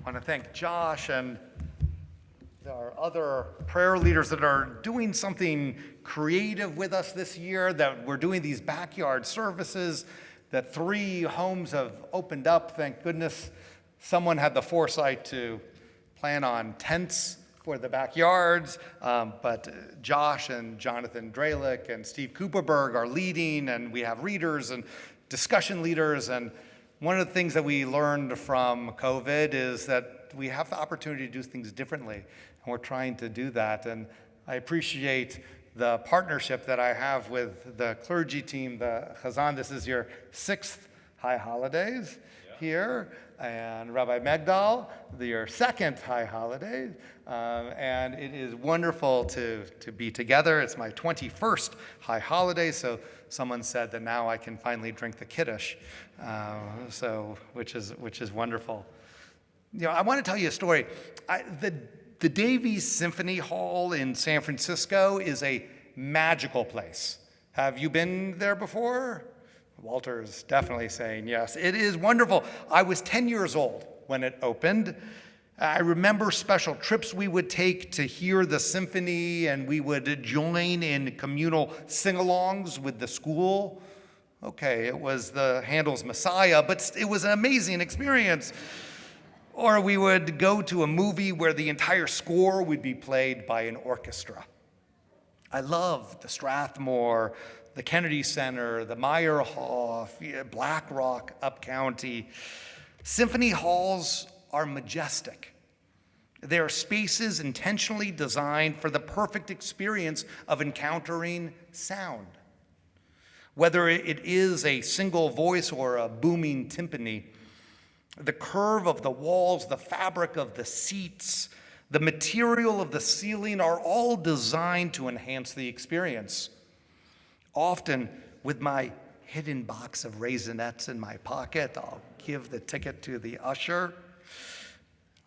I want to thank Josh and our other prayer leaders that are doing something creative with us this year, that we're doing these backyard services, that 3 homes have opened up. Thank goodness someone had the foresight to plan on tents for the backyards, but Josh and Jonathan Dralick and Steve Cooperberg are leading, and we have readers and discussion leaders. And one of the things that we learned from COVID is that we have the opportunity to do things differently, and we're trying to do that. And I appreciate the partnership that I have with the clergy team, the Chazan. This is your 6th High Holidays here, and Rabbi Megdal, your 2nd High Holidays, and it is wonderful to be together. It's my 21st High Holiday, so someone said that now I can finally drink the Kiddush, which is wonderful. You know, I want to tell you a story. The Davies Symphony Hall in San Francisco is a magical place. Have you been there before? Walter's definitely saying yes. It is wonderful. I was 10 years old when it opened. I remember special trips we would take to hear the symphony, and we would join in communal sing-alongs with the school. Okay, it was the Handel's Messiah, but it was an amazing experience. Or we would go to a movie where the entire score would be played by an orchestra. I love the Strathmore, the Kennedy Center, the Meyerhoff, Black Rock, Upcounty. Symphony halls are majestic. They are spaces intentionally designed for the perfect experience of encountering sound. Whether it is a single voice or a booming timpani, the curve of the walls, the fabric of the seats, the material of the ceiling are all designed to enhance the experience. Often, with my hidden box of Raisinets in my pocket, I'll give the ticket to the usher.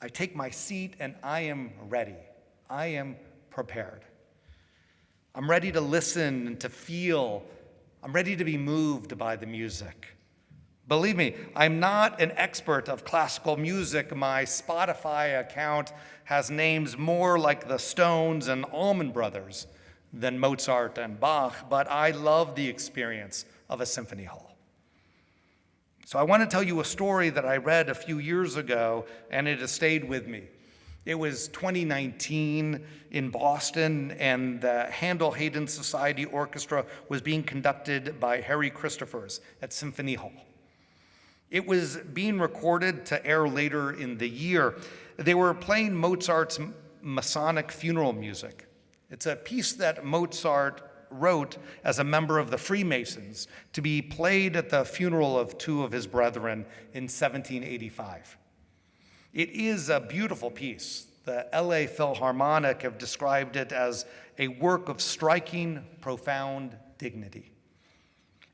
I take my seat and I am ready. I am prepared. I'm ready to listen and to feel. I'm ready to be moved by the music. Believe me, I'm not an expert of classical music. My Spotify account has names more like the Stones and Allman Brothers than Mozart and Bach, but I love the experience of a symphony hall. So I want to tell you a story that I read a few years ago, and it has stayed with me. It was 2019 in Boston, and the Handel-Haydn Society Orchestra was being conducted by Harry Christophers at Symphony Hall. It was being recorded to air later in the year. They were playing Mozart's Masonic funeral music. It's a piece that Mozart wrote as a member of the Freemasons to be played at the funeral of 2 of his brethren in 1785. It is a beautiful piece. The LA Philharmonic have described it as a work of striking, profound dignity.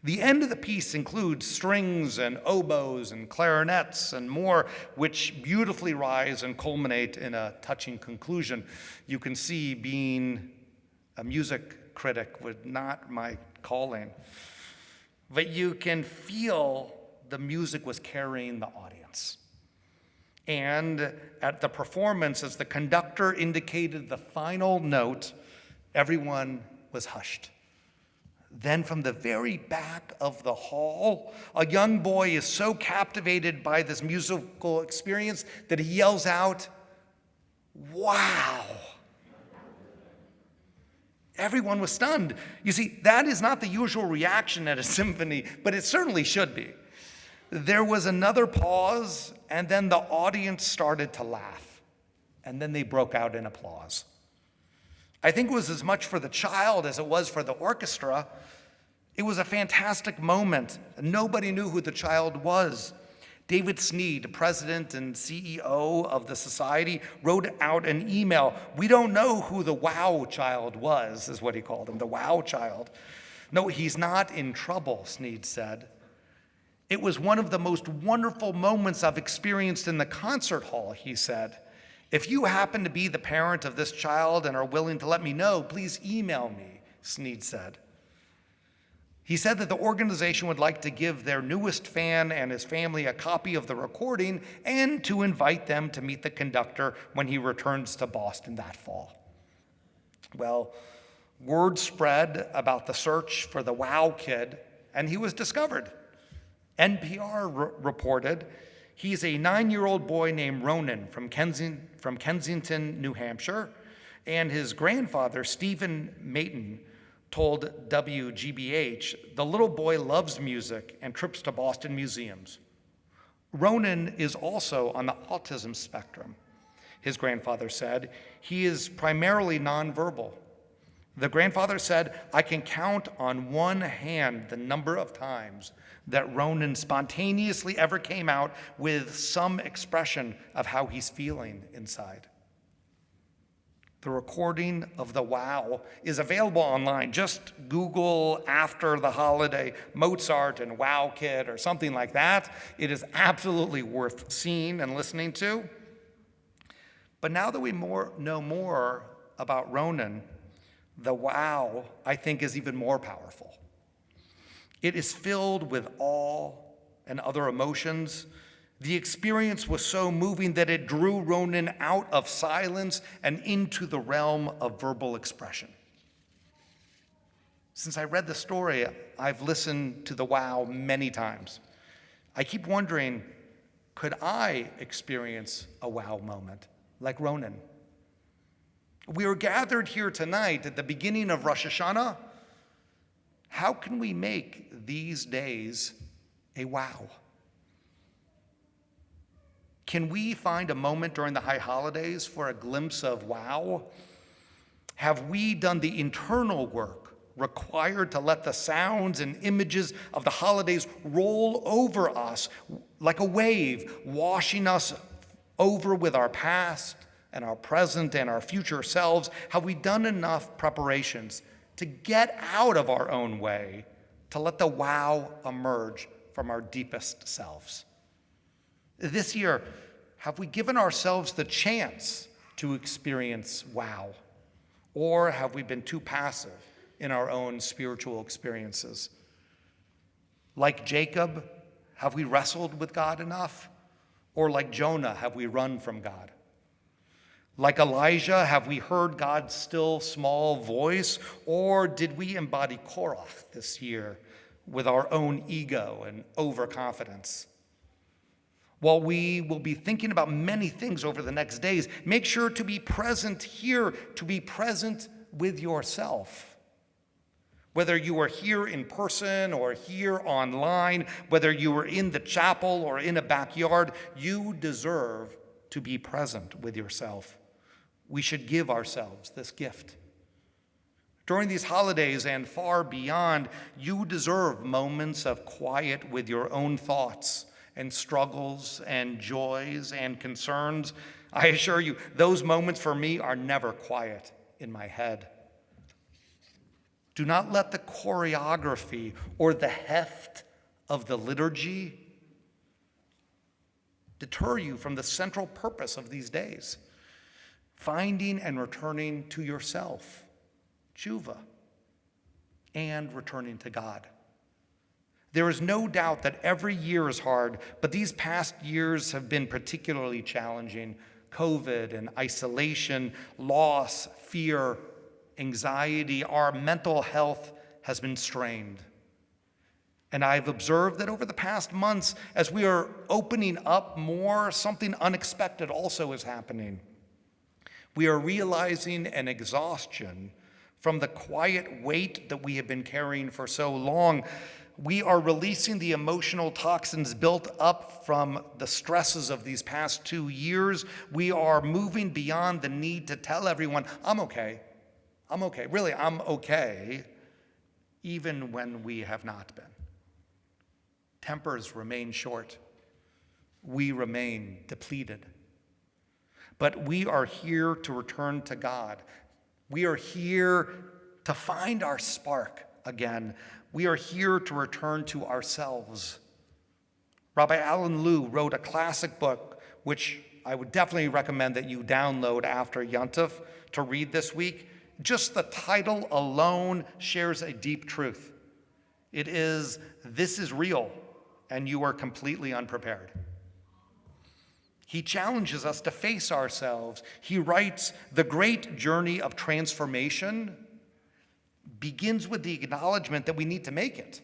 The end of the piece includes strings and oboes and clarinets and more, which beautifully rise and culminate in a touching conclusion. You can see, being a music critic was not my calling, but you can feel the music was carrying the audience. And at the performance, as the conductor indicated the final note, everyone was hushed. Then from the very back of the hall, a young boy is so captivated by this musical experience that he yells out, "Wow!" Everyone was stunned. You see, that is not the usual reaction at a symphony, but it certainly should be. There was another pause, and then the audience started to laugh, and then they broke out in applause. I think it was as much for the child as it was for the orchestra. It was a fantastic moment. Nobody knew who the child was. David Sneed, president and CEO of the society, wrote out an email. "We don't know who the wow child was," is what he called him, the wow child. "No, he's not in trouble," Sneed said. "It was one of the most wonderful moments I've experienced in the concert hall," he said. "If you happen to be the parent of this child and are willing to let me know, please email me," Sneed said. He said that the organization would like to give their newest fan and his family a copy of the recording and to invite them to meet the conductor when he returns to Boston that fall. Well, word spread about the search for the Wow Kid, and he was discovered. NPR reported he's a 9-year-old boy named Ronan from Kensington, New Hampshire, and his grandfather, Stephen Mayton, told WGBH, the little boy loves music and trips to Boston museums. Ronan is also on the autism spectrum, his grandfather said. He is primarily nonverbal. The grandfather said, I can count on one hand the number of times that Ronan spontaneously ever came out with some expression of how he's feeling inside. The recording of the Wow is available online. Just Google after the holiday Mozart and Wow Kid or something like that. It is absolutely worth seeing and listening to. But now that we know more about Ronan, the Wow, I think, is even more powerful. It is filled with awe and other emotions. The experience was so moving that it drew Ronan out of silence and into the realm of verbal expression. Since I read the story, I've listened to the Wow many times. I keep wondering, could I experience a Wow moment like Ronan? We are gathered here tonight at the beginning of Rosh Hashanah. How can we make these days a wow? Can we find a moment during the high holidays for a glimpse of wow? Have we done the internal work required to let the sounds and images of the holidays roll over us like a wave, washing us over with our past and our present and our future selves? Have we done enough preparations to get out of our own way, to let the wow emerge from our deepest selves? This year, have we given ourselves the chance to experience wow? Or have we been too passive in our own spiritual experiences? Like Jacob, have we wrestled with God enough? Or like Jonah, have we run from God? Like Elijah, have we heard God's still small voice? Or did we embody Korah this year with our own ego and overconfidence? While we will be thinking about many things over the next days, make sure to be present here, to be present with yourself. Whether you are here in person or here online, whether you are in the chapel or in a backyard, you deserve to be present with yourself. We should give ourselves this gift. During these holidays and far beyond, you deserve moments of quiet with your own thoughts and struggles and joys and concerns. I assure you, those moments for me are never quiet in my head. Do not let the choreography or the heft of the liturgy deter you from the central purpose of these days: finding and returning to yourself, tshuva, and returning to God. There is no doubt that every year is hard, but these past years have been particularly challenging. COVID and isolation, loss, fear, anxiety, our mental health has been strained. And I've observed that over the past months, as we are opening up more, something unexpected also is happening. We are realizing an exhaustion from the quiet weight that we have been carrying for so long. We are releasing the emotional toxins built up from the stresses of these past 2 years. We are moving beyond the need to tell everyone, I'm okay, really, I'm okay, even when we have not been. Tempers remain short. We remain depleted. But we are here to return to God. We are here to find our spark again. We are here to return to ourselves. Rabbi Alan Liu wrote a classic book, which I would definitely recommend that you download after Yontif to read this week. Just the title alone shares a deep truth. It is, this is real, and you are completely unprepared. He challenges us to face ourselves. He writes, the great journey of transformation begins with the acknowledgement that we need to make it.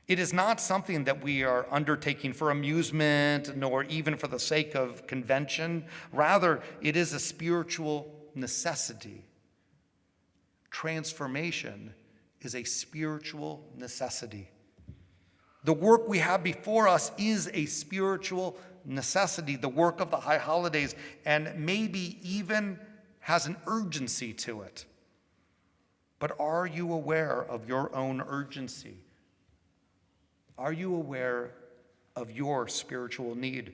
It is not something that we are undertaking for amusement, nor even for the sake of convention. Rather, it is a spiritual necessity. Transformation is a spiritual necessity. The work we have before us is a spiritual necessity, the work of the high holidays, and maybe even has an urgency to it. But are you aware of your own urgency? Are you aware of your spiritual need?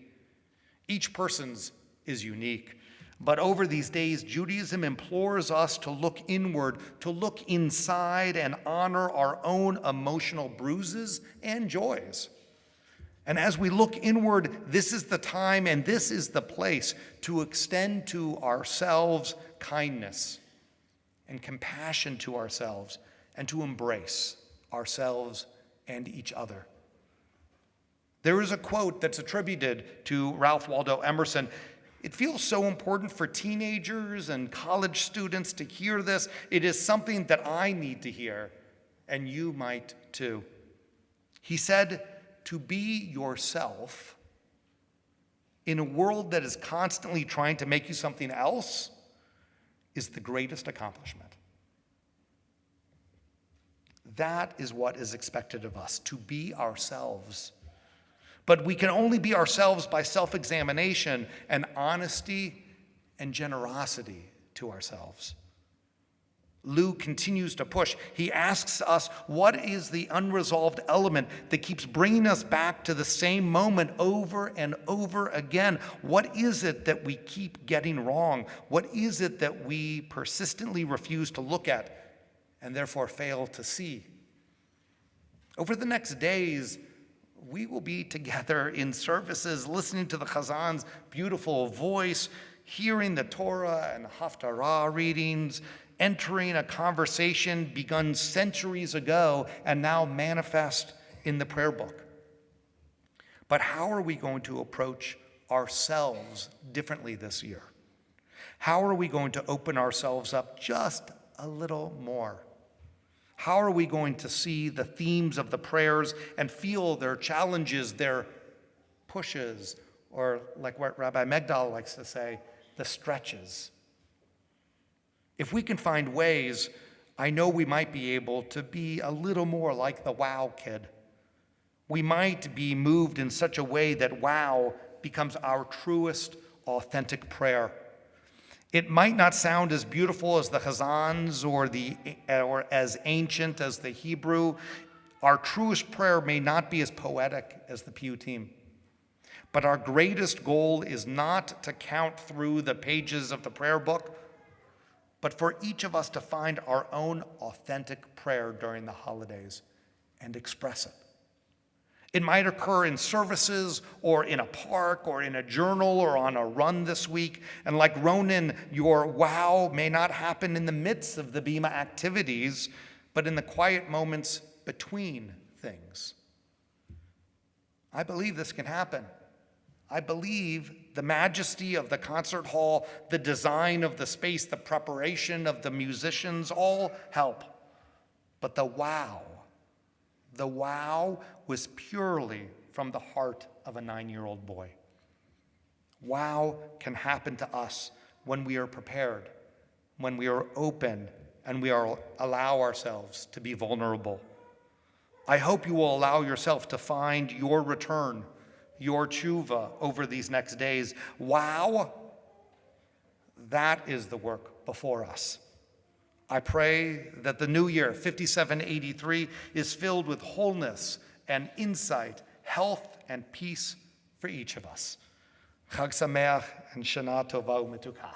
Each person's is unique, but over these days, Judaism implores us to look inward, to look inside and honor our own emotional bruises and joys. And as we look inward, this is the time and this is the place to extend to ourselves kindness and compassion to ourselves and to embrace ourselves and each other. There is a quote that's attributed to Ralph Waldo Emerson. It feels so important for teenagers and college students to hear this. It is something that I need to hear, and you might too. He said, to be yourself in a world that is constantly trying to make you something else is the greatest accomplishment. That is what is expected of us, to be ourselves. But we can only be ourselves by self-examination and honesty and generosity to ourselves. Lou continues to push. He asks us, what is the unresolved element that keeps bringing us back to the same moment over and over again? What is it that we keep getting wrong? What is it that we persistently refuse to look at and therefore fail to see? Over the next days, we will be together in services, listening to the Chazan's beautiful voice, hearing the Torah and Haftarah readings, entering a conversation begun centuries ago and now manifest in the prayer book. But how are we going to approach ourselves differently this year? How are we going to open ourselves up just a little more? How are we going to see the themes of the prayers and feel their challenges, their pushes, or like what Rabbi Megdal likes to say, the stretches? If we can find ways, I know we might be able to be a little more like the wow kid. We might be moved in such a way that wow becomes our truest, authentic prayer. It might not sound as beautiful as the Chazan's or as ancient as the Hebrew. Our truest prayer may not be as poetic as the Piyutim. But our greatest goal is not to count through the pages of the prayer book, but for each of us to find our own authentic prayer during the holidays and express it. It might occur in services or in a park or in a journal or on a run this week. And like Ronan, your wow may not happen in the midst of the Bima activities, but in the quiet moments between things. I believe this can happen. I believe the majesty of the concert hall, the design of the space, the preparation of the musicians all help. But the wow was purely from the heart of a 9-year-old boy. Wow can happen to us when we are prepared, when we are open, and we allow ourselves to be vulnerable. I hope you will allow yourself to find your return, your tshuva over these next days. Wow, that is the work before us. I pray that the new year, 5783, is filled with wholeness and insight, health and peace for each of us. Chag Sameach and Shana Tova U'Metukah.